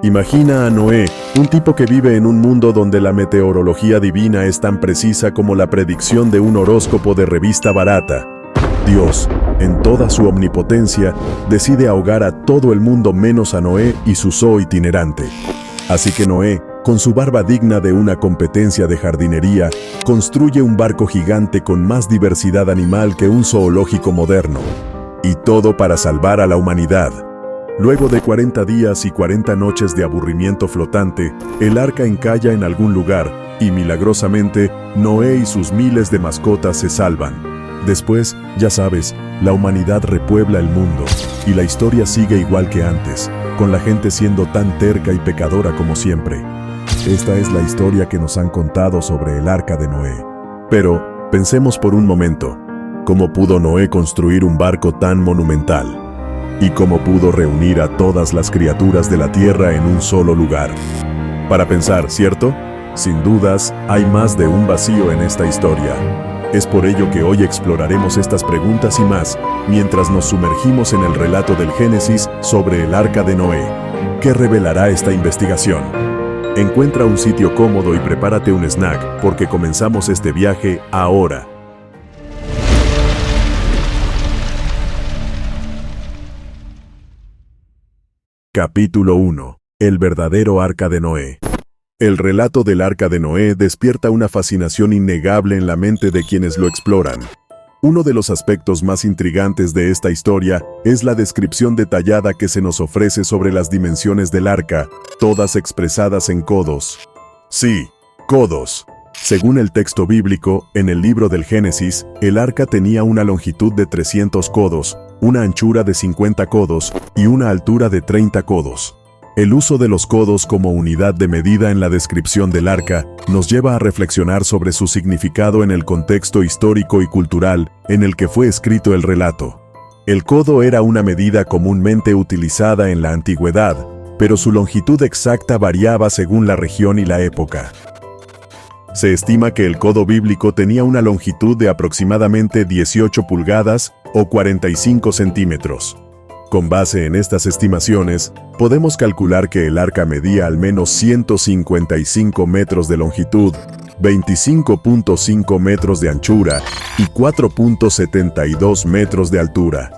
Imagina a Noé, un tipo que vive en un mundo donde la meteorología divina es tan precisa como la predicción de un horóscopo de revista barata. Dios, en toda su omnipotencia, decide ahogar a todo el mundo menos a Noé y su zoo itinerante. Así que Noé, con su barba digna de una competencia de jardinería, construye un barco gigante con más diversidad animal que un zoológico moderno. Y todo para salvar a la humanidad. Luego de 40 días y 40 noches de aburrimiento flotante, el arca encalla en algún lugar, y milagrosamente, Noé y sus miles de mascotas se salvan. Después, ya sabes, la humanidad repuebla el mundo, y la historia sigue igual que antes, con la gente siendo tan terca y pecadora como siempre. Esta es la historia que nos han contado sobre el arca de Noé. Pero, pensemos por un momento, ¿cómo pudo Noé construir un barco tan monumental? ¿Y cómo pudo reunir a todas las criaturas de la tierra en un solo lugar? Para pensar, ¿cierto? Sin dudas, hay más de un vacío en esta historia. Es por ello que hoy exploraremos estas preguntas y más, mientras nos sumergimos en el relato del Génesis sobre el arca de Noé. ¿Qué revelará esta investigación? Encuentra un sitio cómodo y prepárate un snack, porque comenzamos este viaje ahora. Capítulo 1. El verdadero arca de Noé. El relato del arca de Noé despierta una fascinación innegable en la mente de quienes lo exploran. Uno de los aspectos más intrigantes de esta historia es la descripción detallada que se nos ofrece sobre las dimensiones del arca, todas expresadas en codos. Sí, codos. Según el texto bíblico, en el libro del Génesis, el arca tenía una longitud de 300 codos, una anchura de 50 codos y una altura de 30 codos. El uso de los codos como unidad de medida en la descripción del arca nos lleva a reflexionar sobre su significado en el contexto histórico y cultural en el que fue escrito el relato. El codo era una medida comúnmente utilizada en la antigüedad, pero su longitud exacta variaba según la región y la época. Se estima que el codo bíblico tenía una longitud de aproximadamente 18 pulgadas o 45 centímetros. Con base en estas estimaciones, podemos calcular que el arca medía al menos 155 metros de longitud, 25.5 metros de anchura y 4.72 metros de altura.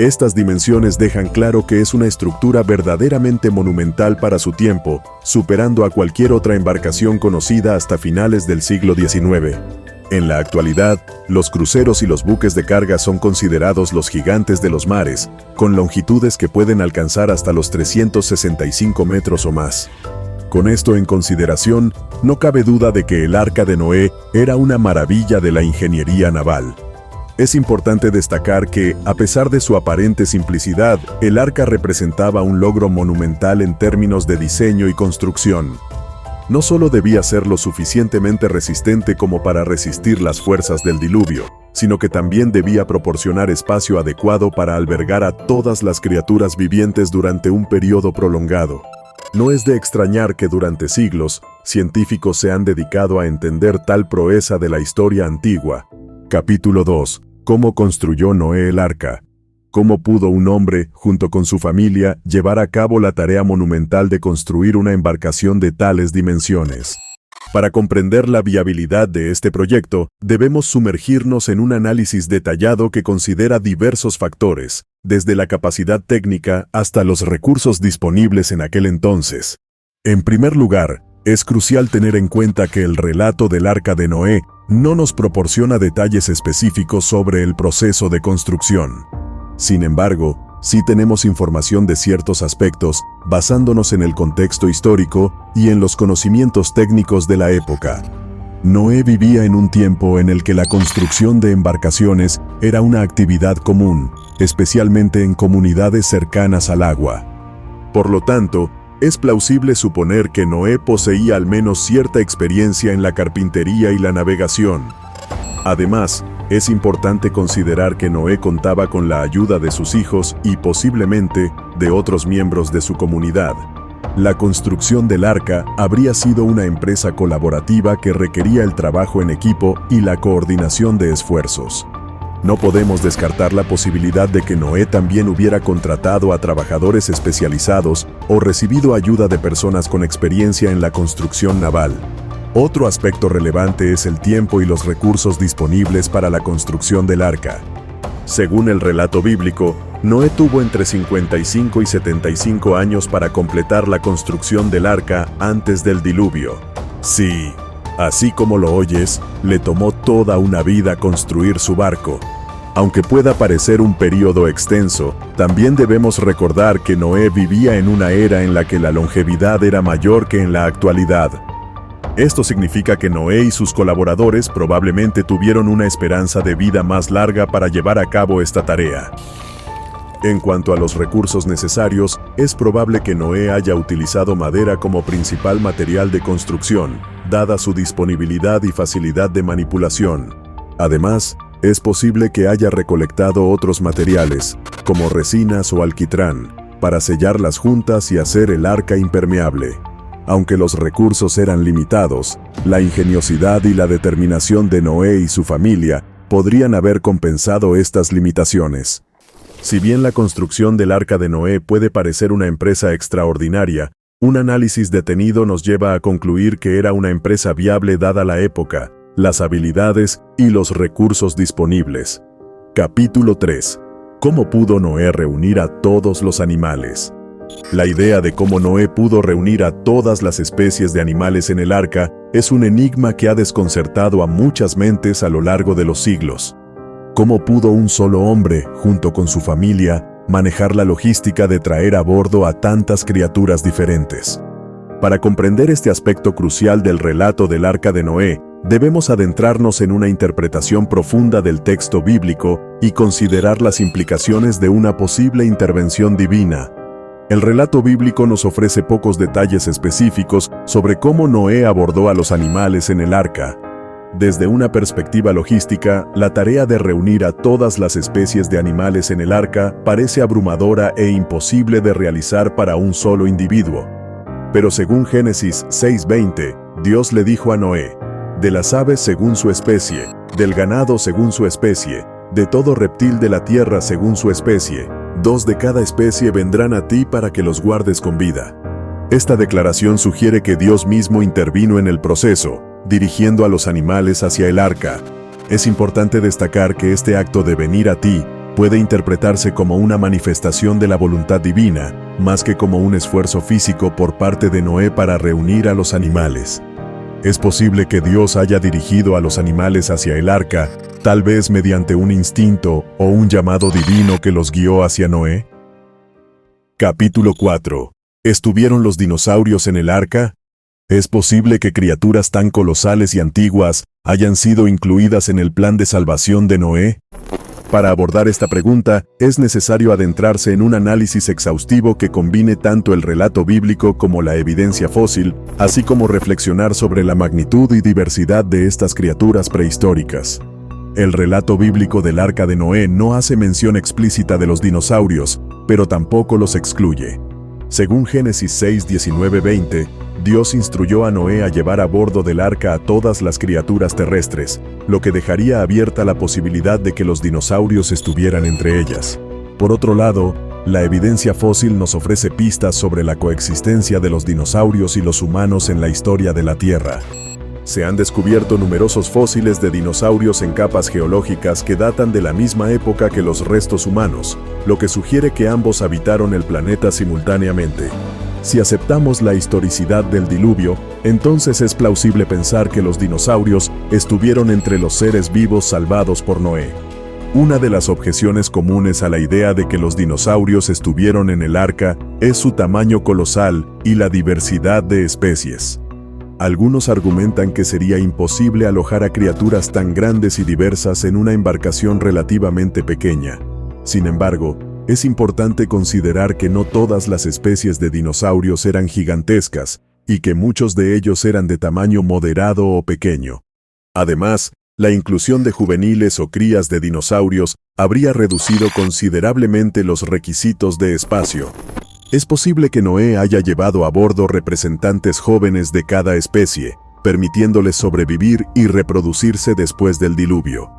Estas dimensiones dejan claro que es una estructura verdaderamente monumental para su tiempo, superando a cualquier otra embarcación conocida hasta finales del siglo XIX. En la actualidad, los cruceros y los buques de carga son considerados los gigantes de los mares, con longitudes que pueden alcanzar hasta los 365 metros o más. Con esto en consideración, no cabe duda de que el arca de Noé era una maravilla de la ingeniería naval. Es importante destacar que, a pesar de su aparente simplicidad, el arca representaba un logro monumental en términos de diseño y construcción. No solo debía ser lo suficientemente resistente como para resistir las fuerzas del diluvio, sino que también debía proporcionar espacio adecuado para albergar a todas las criaturas vivientes durante un periodo prolongado. No es de extrañar que durante siglos, científicos se han dedicado a entender tal proeza de la historia antigua. Capítulo 2. ¿Cómo construyó Noé el arca? ¿Cómo pudo un hombre, junto con su familia, llevar a cabo la tarea monumental de construir una embarcación de tales dimensiones? Para comprender la viabilidad de este proyecto, debemos sumergirnos en un análisis detallado que considera diversos factores, desde la capacidad técnica hasta los recursos disponibles en aquel entonces. En primer lugar, es crucial tener en cuenta que el relato del arca de Noé no nos proporciona detalles específicos sobre el proceso de construcción. Sin embargo, sí tenemos información de ciertos aspectos basándonos en el contexto histórico y en los conocimientos técnicos de la época. Noé vivía en un tiempo en el que la construcción de embarcaciones era una actividad común, especialmente en comunidades cercanas al agua. Por lo tanto, es plausible suponer que Noé poseía al menos cierta experiencia en la carpintería y la navegación. Además, es importante considerar que Noé contaba con la ayuda de sus hijos y posiblemente de otros miembros de su comunidad. La construcción del arca habría sido una empresa colaborativa que requería el trabajo en equipo y la coordinación de esfuerzos. No podemos descartar la posibilidad de que Noé también hubiera contratado a trabajadores especializados o recibido ayuda de personas con experiencia en la construcción naval. Otro aspecto relevante es el tiempo y los recursos disponibles para la construcción del arca. Según el relato bíblico, Noé tuvo entre 55 y 75 años para completar la construcción del arca antes del diluvio. Sí, así como lo oyes, le tomó toda una vida construir su barco. Aunque pueda parecer un periodo extenso, también debemos recordar que Noé vivía en una era en la que la longevidad era mayor que en la actualidad. Esto significa que Noé y sus colaboradores probablemente tuvieron una esperanza de vida más larga para llevar a cabo esta tarea. En cuanto a los recursos necesarios, es probable que Noé haya utilizado madera como principal material de construcción, dada su disponibilidad y facilidad de manipulación. Además, es posible que haya recolectado otros materiales, como resinas o alquitrán, para sellar las juntas y hacer el arca impermeable. Aunque los recursos eran limitados, la ingeniosidad y la determinación de Noé y su familia podrían haber compensado estas limitaciones. Si bien la construcción del arca de Noé puede parecer una empresa extraordinaria, un análisis detenido nos lleva a concluir que era una empresa viable dada la época, las habilidades y los recursos disponibles. Capítulo 3. ¿Cómo pudo Noé reunir a todos los animales? La idea de cómo Noé pudo reunir a todas las especies de animales en el arca es un enigma que ha desconcertado a muchas mentes a lo largo de los siglos. ¿Cómo pudo un solo hombre, junto con su familia, manejar la logística de traer a bordo a tantas criaturas diferentes? Para comprender este aspecto crucial del relato del arca de Noé, debemos adentrarnos en una interpretación profunda del texto bíblico y considerar las implicaciones de una posible intervención divina. El relato bíblico nos ofrece pocos detalles específicos sobre cómo Noé abordó a los animales en el arca. Desde una perspectiva logística, la tarea de reunir a todas las especies de animales en el arca parece abrumadora e imposible de realizar para un solo individuo. Pero según Génesis 6:20, Dios le dijo a Noé: de las aves según su especie, del ganado según su especie, de todo reptil de la tierra según su especie, 2 de cada especie vendrán a ti para que los guardes con vida. Esta declaración sugiere que Dios mismo intervino en el proceso, dirigiendo a los animales hacia el arca. Es importante destacar que este acto de venir a ti puede interpretarse como una manifestación de la voluntad divina, más que como un esfuerzo físico por parte de Noé para reunir a los animales. Es posible que Dios haya dirigido a los animales hacia el arca, tal vez mediante un instinto o un llamado divino que los guió hacia Noé. Capítulo 4. ¿Estuvieron los dinosaurios en el arca? ¿Es posible que criaturas tan colosales y antiguas hayan sido incluidas en el plan de salvación de Noé? Para abordar esta pregunta, es necesario adentrarse en un análisis exhaustivo que combine tanto el relato bíblico como la evidencia fósil, así como reflexionar sobre la magnitud y diversidad de estas criaturas prehistóricas. El relato bíblico del arca de Noé no hace mención explícita de los dinosaurios, pero tampoco los excluye. Según Génesis 6, 19, 20, Dios instruyó a Noé a llevar a bordo del arca a todas las criaturas terrestres, lo que dejaría abierta la posibilidad de que los dinosaurios estuvieran entre ellas. Por otro lado, la evidencia fósil nos ofrece pistas sobre la coexistencia de los dinosaurios y los humanos en la historia de la Tierra. Se han descubierto numerosos fósiles de dinosaurios en capas geológicas que datan de la misma época que los restos humanos, lo que sugiere que ambos habitaron el planeta simultáneamente. Si aceptamos la historicidad del diluvio, entonces es plausible pensar que los dinosaurios estuvieron entre los seres vivos salvados por Noé. Una de las objeciones comunes a la idea de que los dinosaurios estuvieron en el arca es su tamaño colosal y la diversidad de especies. Algunos argumentan que sería imposible alojar a criaturas tan grandes y diversas en una embarcación relativamente pequeña. Sin embargo, es importante considerar que no todas las especies de dinosaurios eran gigantescas, y que muchos de ellos eran de tamaño moderado o pequeño. Además, la inclusión de juveniles o crías de dinosaurios habría reducido considerablemente los requisitos de espacio. Es posible que Noé haya llevado a bordo representantes jóvenes de cada especie, permitiéndoles sobrevivir y reproducirse después del diluvio.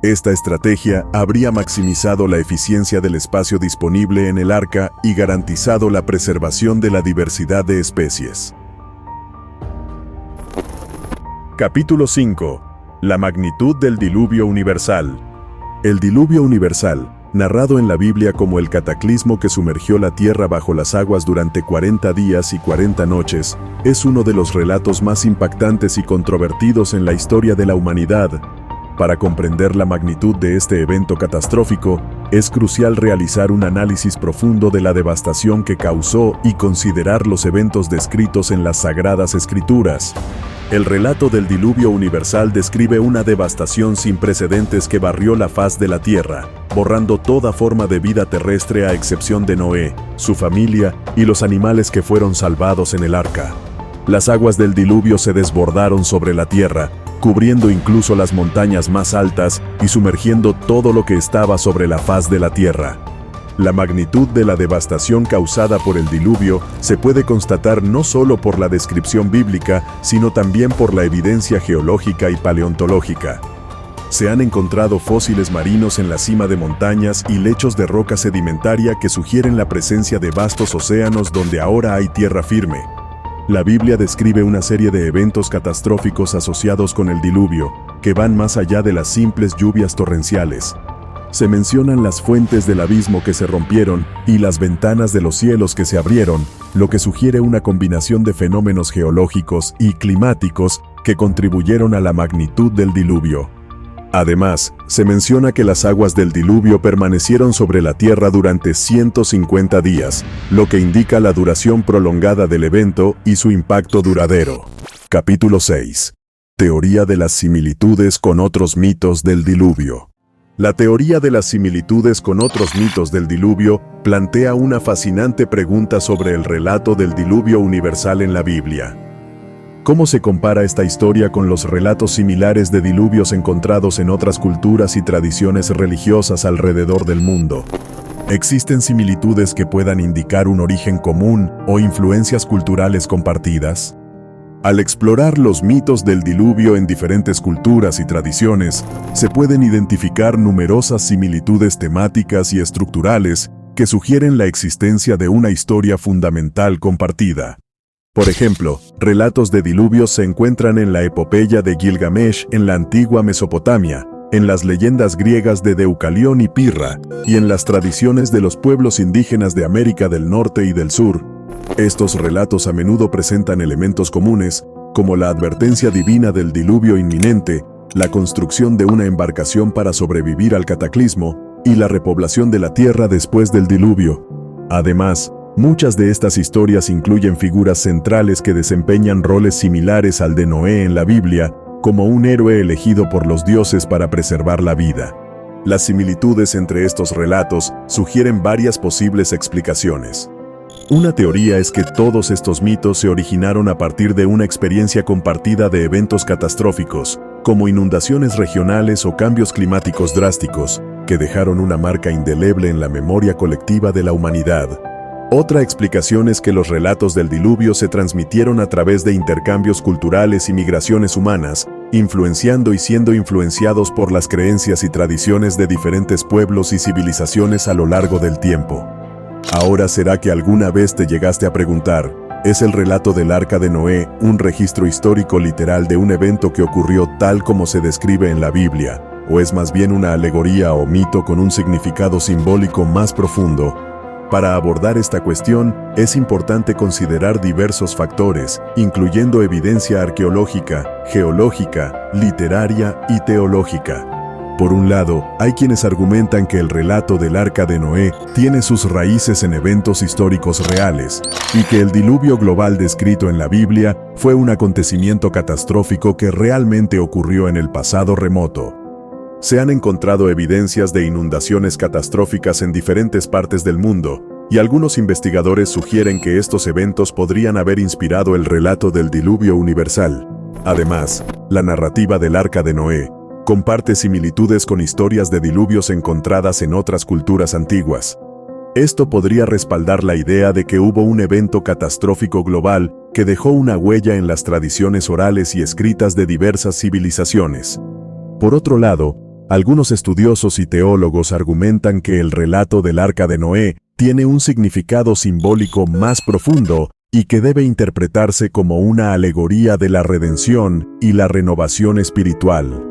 Esta estrategia habría maximizado la eficiencia del espacio disponible en el arca y garantizado la preservación de la diversidad de especies. Capítulo 5. La magnitud del diluvio universal. El diluvio universal, narrado en la Biblia como el cataclismo que sumergió la tierra bajo las aguas durante 40 días y 40 noches, es uno de los relatos más impactantes y controvertidos en la historia de la humanidad. Para comprender la magnitud de este evento catastrófico, es crucial realizar un análisis profundo de la devastación que causó y considerar los eventos descritos en las Sagradas Escrituras. El relato del diluvio universal describe una devastación sin precedentes que barrió la faz de la tierra, borrando toda forma de vida terrestre a excepción de Noé, su familia y los animales que fueron salvados en el arca. Las aguas del diluvio se desbordaron sobre la tierra, cubriendo incluso las montañas más altas y sumergiendo todo lo que estaba sobre la faz de la tierra. La magnitud de la devastación causada por el diluvio se puede constatar no solo por la descripción bíblica, sino también por la evidencia geológica y paleontológica. Se han encontrado fósiles marinos en la cima de montañas y lechos de roca sedimentaria que sugieren la presencia de vastos océanos donde ahora hay tierra firme. La Biblia describe una serie de eventos catastróficos asociados con el diluvio, que van más allá de las simples lluvias torrenciales. Se mencionan las fuentes del abismo que se rompieron y las ventanas de los cielos que se abrieron, lo que sugiere una combinación de fenómenos geológicos y climáticos que contribuyeron a la magnitud del diluvio. Además, se menciona que las aguas del diluvio permanecieron sobre la tierra durante 150 días, lo que indica la duración prolongada del evento y su impacto duradero. Capítulo 6. Teoría de las similitudes con otros mitos del diluvio. La teoría de las similitudes con otros mitos del diluvio plantea una fascinante pregunta sobre el relato del diluvio universal en la Biblia. ¿Cómo se compara esta historia con los relatos similares de diluvios encontrados en otras culturas y tradiciones religiosas alrededor del mundo? ¿Existen similitudes que puedan indicar un origen común o influencias culturales compartidas? Al explorar los mitos del diluvio en diferentes culturas y tradiciones, se pueden identificar numerosas similitudes temáticas y estructurales que sugieren la existencia de una historia fundamental compartida. Por ejemplo, relatos de diluvios se encuentran en la epopeya de Gilgamesh en la antigua Mesopotamia, en las leyendas griegas de Deucalión y Pirra, y en las tradiciones de los pueblos indígenas de América del Norte y del Sur. Estos relatos a menudo presentan elementos comunes, como la advertencia divina del diluvio inminente, la construcción de una embarcación para sobrevivir al cataclismo y la repoblación de la tierra después del diluvio. Además, muchas de estas historias incluyen figuras centrales que desempeñan roles similares al de Noé en la Biblia, como un héroe elegido por los dioses para preservar la vida. Las similitudes entre estos relatos sugieren varias posibles explicaciones. Una teoría es que todos estos mitos se originaron a partir de una experiencia compartida de eventos catastróficos, como inundaciones regionales o cambios climáticos drásticos, que dejaron una marca indeleble en la memoria colectiva de la humanidad. Otra explicación es que los relatos del diluvio se transmitieron a través de intercambios culturales y migraciones humanas, influenciando y siendo influenciados por las creencias y tradiciones de diferentes pueblos y civilizaciones a lo largo del tiempo. Ahora será que alguna vez te llegaste a preguntar, ¿es el relato del Arca de Noé un registro histórico literal de un evento que ocurrió tal como se describe en la Biblia, o es más bien una alegoría o mito con un significado simbólico más profundo? Para abordar esta cuestión, es importante considerar diversos factores, incluyendo evidencia arqueológica, geológica, literaria y teológica. Por un lado, hay quienes argumentan que el relato del Arca de Noé tiene sus raíces en eventos históricos reales, y que el diluvio global descrito en la Biblia fue un acontecimiento catastrófico que realmente ocurrió en el pasado remoto. Se han encontrado evidencias de inundaciones catastróficas en diferentes partes del mundo, y algunos investigadores sugieren que estos eventos podrían haber inspirado el relato del diluvio universal. Además, la narrativa del Arca de Noé comparte similitudes con historias de diluvios encontradas en otras culturas antiguas. Esto podría respaldar la idea de que hubo un evento catastrófico global que dejó una huella en las tradiciones orales y escritas de diversas civilizaciones. Por otro lado, Algunos estudiosos y teólogos argumentan que el relato del Arca de Noé tiene un significado simbólico más profundo y que debe interpretarse como una alegoría de la redención y la renovación espiritual.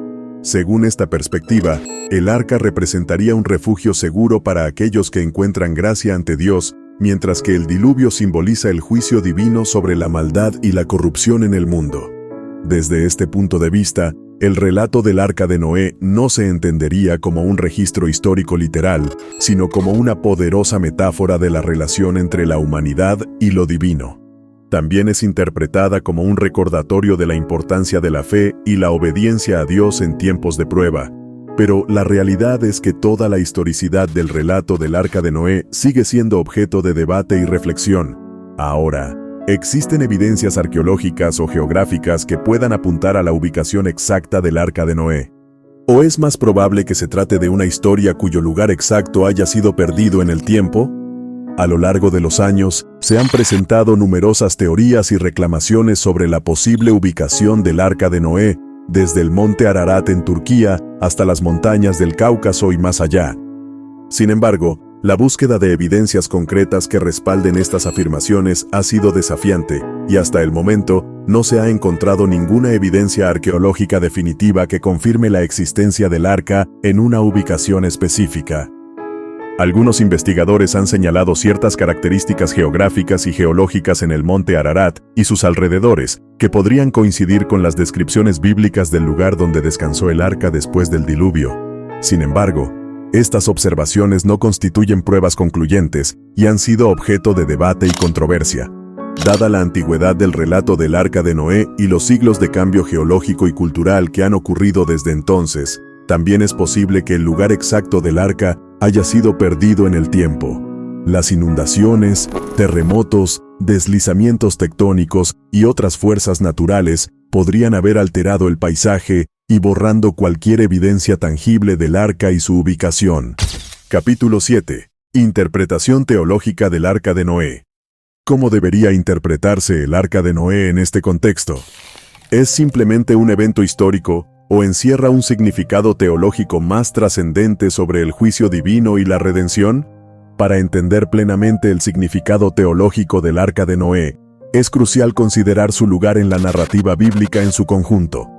Según esta perspectiva, el arca representaría un refugio seguro para aquellos que encuentran gracia ante Dios, mientras que el diluvio simboliza el juicio divino sobre la maldad y la corrupción en el mundo. Desde este punto de vista, el relato del Arca de Noé no se entendería como un registro histórico literal, sino como una poderosa metáfora de la relación entre la humanidad y lo divino. También es interpretada como un recordatorio de la importancia de la fe y la obediencia a Dios en tiempos de prueba. Pero la realidad es que toda la historicidad del relato del Arca de Noé sigue siendo objeto de debate y reflexión. Ahora, ¿existen evidencias arqueológicas o geográficas que puedan apuntar a la ubicación exacta del Arca de Noé? ¿O es más probable que se trate de una historia cuyo lugar exacto haya sido perdido en el tiempo? A lo largo de los años, se han presentado numerosas teorías y reclamaciones sobre la posible ubicación del Arca de Noé, desde el monte Ararat en Turquía hasta las montañas del Cáucaso y más allá. Sin embargo, la búsqueda de evidencias concretas que respalden estas afirmaciones ha sido desafiante, y hasta el momento no se ha encontrado ninguna evidencia arqueológica definitiva que confirme la existencia del arca en una ubicación específica. Algunos investigadores han señalado ciertas características geográficas y geológicas en el monte Ararat y sus alrededores, que podrían coincidir con las descripciones bíblicas del lugar donde descansó el arca después del diluvio. Sin embargo, estas observaciones no constituyen pruebas concluyentes y han sido objeto de debate y controversia. Dada la antigüedad del relato del Arca de Noé y los siglos de cambio geológico y cultural que han ocurrido desde entonces, también es posible que el lugar exacto del arca haya sido perdido en el tiempo. Las inundaciones, terremotos, deslizamientos tectónicos y otras fuerzas naturales podrían haber alterado el paisaje y borrando cualquier evidencia tangible del arca y su ubicación. Capítulo 7. Interpretación teológica del Arca de Noé. ¿Cómo debería interpretarse el Arca de Noé en este contexto? ¿Es simplemente un evento histórico o encierra un significado teológico más trascendente sobre el juicio divino y la redención? Para entender plenamente el significado teológico del Arca de Noé, es crucial considerar su lugar en la narrativa bíblica en su conjunto.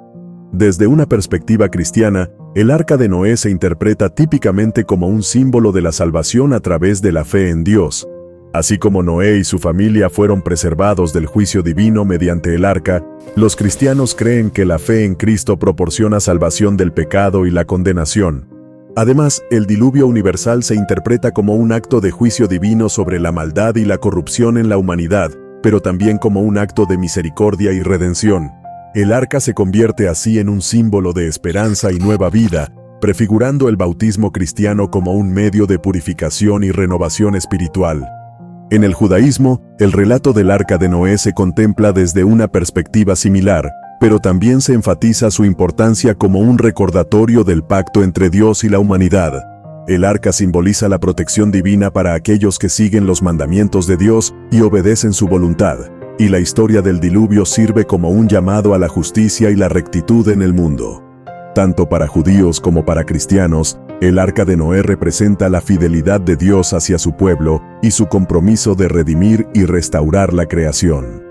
Desde una perspectiva cristiana, el Arca de Noé se interpreta típicamente como un símbolo de la salvación a través de la fe en Dios. Así como Noé y su familia fueron preservados del juicio divino mediante el arca, los cristianos creen que la fe en Cristo proporciona salvación del pecado y la condenación. Además, el diluvio universal se interpreta como un acto de juicio divino sobre la maldad y la corrupción en la humanidad, pero también como un acto de misericordia y redención. El arca se convierte así en un símbolo de esperanza y nueva vida, prefigurando el bautismo cristiano como un medio de purificación y renovación espiritual. En el judaísmo, el relato del Arca de Noé se contempla desde una perspectiva similar, pero también se enfatiza su importancia como un recordatorio del pacto entre Dios y la humanidad. El arca simboliza la protección divina para aquellos que siguen los mandamientos de Dios y obedecen su voluntad, y la historia del diluvio sirve como un llamado a la justicia y la rectitud en el mundo. Tanto para judíos como para cristianos, el Arca de Noé representa la fidelidad de Dios hacia su pueblo y su compromiso de redimir y restaurar la creación.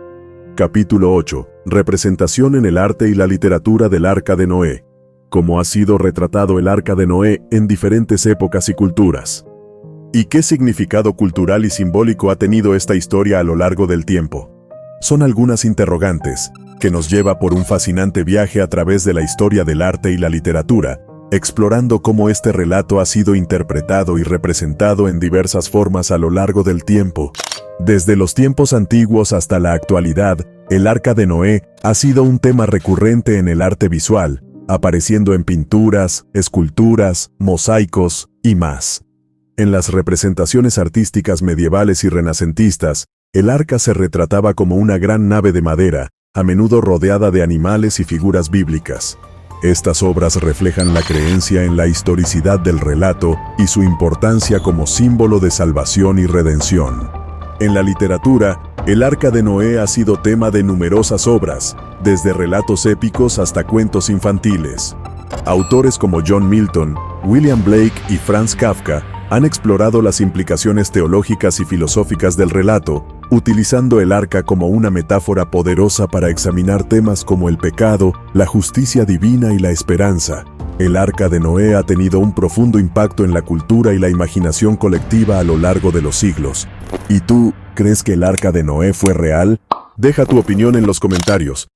Capítulo 8. Representación en el arte y la literatura del Arca de Noé. Cómo ha sido retratado el Arca de Noé en diferentes épocas y culturas. ¿Y qué significado cultural y simbólico ha tenido esta historia a lo largo del tiempo? Son algunas interrogantes que nos lleva por un fascinante viaje a través de la historia del arte y la literatura, explorando cómo este relato ha sido interpretado y representado en diversas formas a lo largo del tiempo. Desde los tiempos antiguos hasta la actualidad, el Arca de Noé ha sido un tema recurrente en el arte visual, apareciendo en pinturas, esculturas, mosaicos y más. En las representaciones artísticas medievales y renacentistas, el arca se retrataba como una gran nave de madera, a menudo rodeada de animales y figuras bíblicas. Estas obras reflejan la creencia en la historicidad del relato y su importancia como símbolo de salvación y redención. En la literatura, el Arca de Noé ha sido tema de numerosas obras, desde relatos épicos hasta cuentos infantiles. Autores como John Milton, William Blake y Franz Kafka han explorado las implicaciones teológicas y filosóficas del relato, utilizando el arca como una metáfora poderosa para examinar temas como el pecado, la justicia divina y la esperanza. El Arca de Noé ha tenido un profundo impacto en la cultura y la imaginación colectiva a lo largo de los siglos. ¿Y tú, crees que el Arca de Noé fue real? Deja tu opinión en los comentarios.